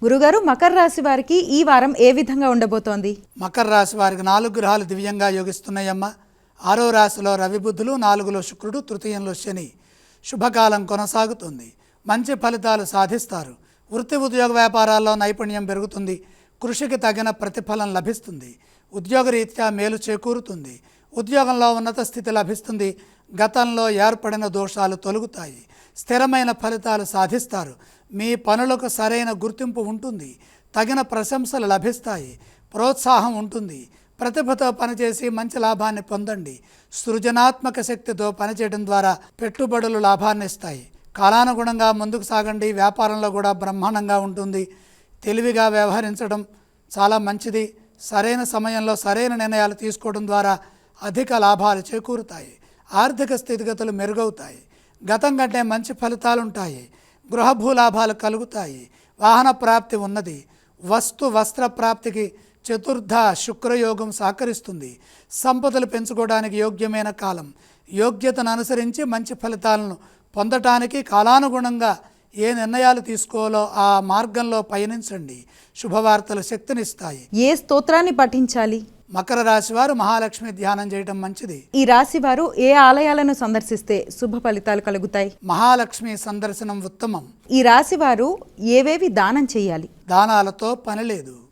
గురుగారు, మకర రాశి వారికి ఈ వారం ఏ విధంగా ఉండబోతోంది? మకర రాశి వారికి 4 గ్రహాలు దివ్యంగా యోగిస్తున్నాయమ్మ. 6వ రాశిలో రవి బుధులు, 4లో శుక్రుడు, తృతీయంలో శని. శుభకాలం కొనసాగుతుంది. మంచి ఫలితాలు సాధిస్తారు. వృత్తి ఉద్యోగ వ్యాపారాల్లో నైపుణ్యం పెరుగుతుంది. కృషికి తగిన ప్రతిఫలం లభిస్తుంది. ఉద్యోగరీత్యా మేలు చేకూరుతుంది. ఉద్యోగంలో ఉన్నత స్థితి లభిస్తుంది. గతంలో ఏర్పడిన దోషాలు తొలగుతాయి. స్థిరమైన ఫలితాలు సాధిస్తారు. మీ పనులకు సరైన గుర్తింపు ఉంటుంది. తగిన ప్రశంసలు లభిస్తాయి. ప్రోత్సాహం ఉంటుంది. ప్రతిభతో పనిచేసి మంచి లాభాన్ని పొందండి. సృజనాత్మక శక్తితో పనిచేయడం ద్వారా పెట్టుబడులు లాభాన్ని ఇస్తాయి. కాలానుగుణంగా ముందుకు సాగండి. వ్యాపారంలో కూడా బ్రహ్మాండంగా ఉంటుంది. తెలివిగా వ్యవహరించడం చాలా మంచిది. సరైన సమయంలో సరైన నిర్ణయాలు తీసుకోవడం ద్వారా అధిక లాభాలు చేకూరుతాయి. ఆర్థిక స్థితిగతులు మెరుగవుతాయి. గతం కంటే మంచి ఫలితాలు ఉంటాయి. గృహభూ లాభాలు కలుగుతాయి. వాహన ప్రాప్తి ఉన్నది. వస్తు వస్త్ర ప్రాప్తికి చతుర్థ శుక్రయోగం సహకరిస్తుంది. సంపదలు పెంచుకోవడానికి యోగ్యమైన కాలం. యోగ్యతను అనుసరించి మంచి ఫలితాలను పొందటానికి కాలానుగుణంగా ఏ నిర్ణయాలు తీసుకోవాలో ఆ మార్గంలో పయనించండి. శుభవార్తలు శక్తినిస్తాయి. ఏ స్తోత్రాన్ని పఠించాలి? మకర రాశి వారు మహాలక్ష్మి ధ్యానం చేయడం మంచిది. ఈ రాశి వారు ఏ ఆలయాలను సందర్శిస్తే శుభ ఫలితాలు కలుగుతాయి? మహాలక్ష్మి సందర్శనం ఉత్తమం. ఈ రాశి వారు ఏవేవి దానం చేయాలి? దానాలతో పని లేదు.